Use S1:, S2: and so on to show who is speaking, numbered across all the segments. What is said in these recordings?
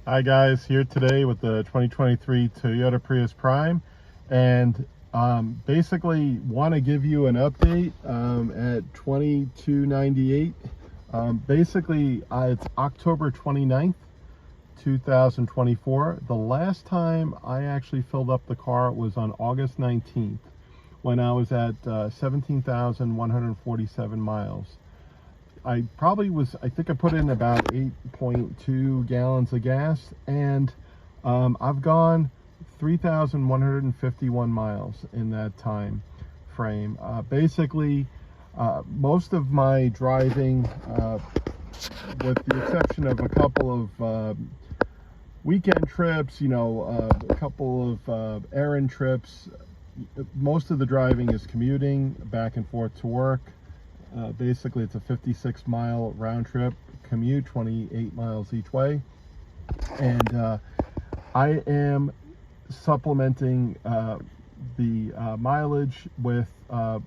S1: Hi guys, here today with the 2023 Toyota Prius Prime, and basically want to give you an update at 2298. Basically, it's October 29th, 2024. The last time I actually filled up the car was on August 19th when I was at 17,147 miles. I think I put in about 8.2 gallons of gas, and I've gone 3,151 miles in that time frame. Basically, most of my driving, with the exception of a couple of weekend trips, a couple of errand trips, most of the driving is commuting back and forth to work. Basically, it's a 56-mile round trip commute, 28 miles each way. And I am supplementing the mileage with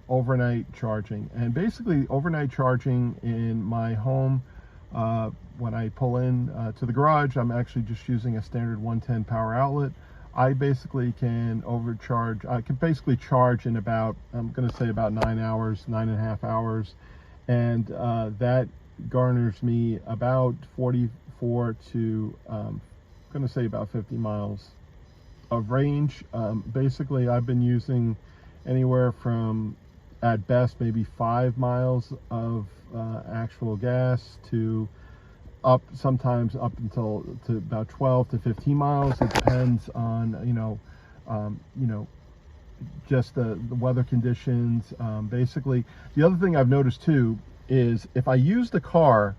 S1: overnight charging. And basically, overnight charging in my home, when I pull in to the garage, I'm actually just using a standard 110 power outlet. I basically can overcharge. I can basically charge in about, I'm going to say about 9 hours, 9.5 hours. And that garners me about 44 to, I'm going to say about 50 miles of range. Basically, I've been using anywhere from, at best, maybe 5 miles of actual gas to sometimes up until to about 12 to 15 miles. It depends on just the weather conditions. Basically, the other thing I've noticed too is if I use the car,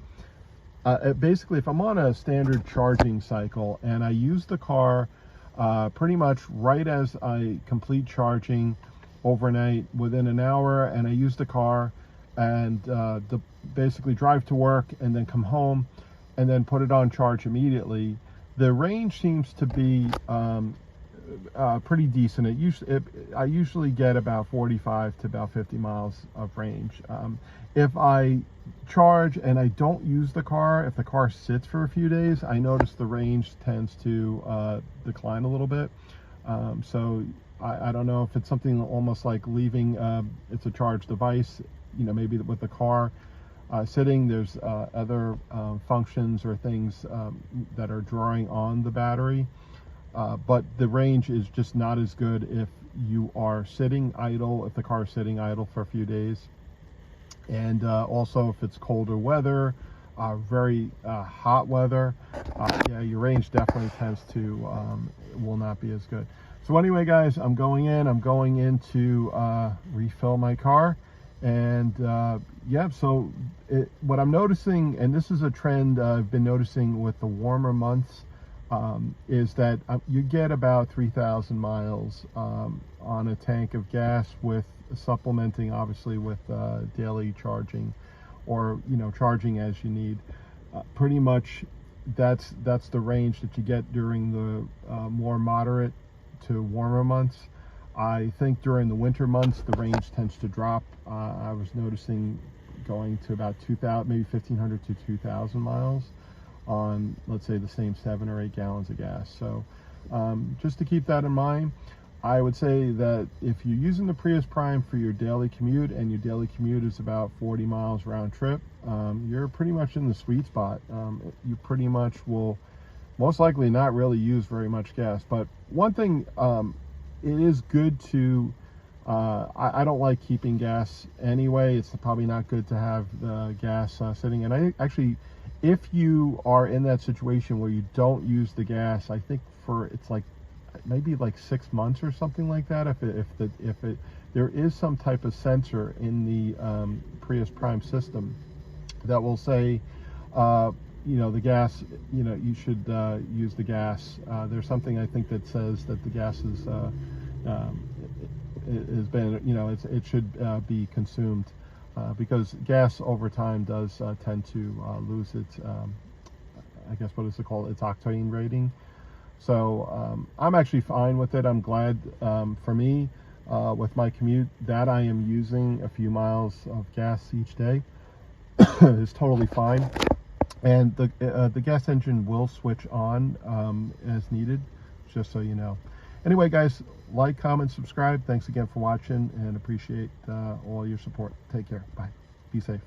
S1: basically if I'm on a standard charging cycle and I use the car pretty much right as I complete charging overnight within an hour, and I use the car and basically drive to work and then come home and then put it on charge immediately, the range seems to be pretty decent. I usually get about 45 to about 50 miles of range. If I charge and I don't use the car, if the car sits for a few days, I notice the range tends to decline a little bit. So I don't know if it's something almost like leaving, it's a charge device, maybe with the car sitting, there's other functions or things that are drawing on the battery. But the range is just not as good if you are sitting idle, if the car is sitting idle for a few days. And also if it's colder weather, very hot weather, yeah, your range definitely tends to, will not be as good. So anyway, guys, I'm going in to refill my car. And yeah, so what I'm noticing, and this is a trend I've been noticing with the warmer months, is that you get about 3,000 miles on a tank of gas, with supplementing obviously with daily charging, or charging as you need. Pretty much that's the range that you get during the more moderate to warmer months. I think during the winter months the range tends to drop. I was noticing going to about 2,000, maybe 1,500 to 2,000 miles on, let's say, the same 7 or 8 gallons of gas. So just to keep that in mind, I would say that if you're using the Prius Prime for your daily commute, and your daily commute is about 40 miles round trip, you're pretty much in the sweet spot. You pretty much will most likely not really use very much gas. But one thing, it is good to, I don't like keeping gas anyway. It's probably not good to have the gas sitting. And I actually, if you are in that situation where you don't use the gas, I think it's like maybe like 6 months or something like that. There is some type of sensor in the Prius Prime system that will say, the gas, you should use the gas. There's something I think that says that the gas is has been, it should be consumed, because gas over time does tend to lose its, I guess, what is it called? Its octane rating. So I'm actually fine with it. I'm glad, for me, with my commute, that I am using a few miles of gas each day is totally fine. And the gas engine will switch on as needed, just so you know. Anyway, guys, like, comment, subscribe. Thanks again for watching, and appreciate all your support. Take care. Bye. Be safe.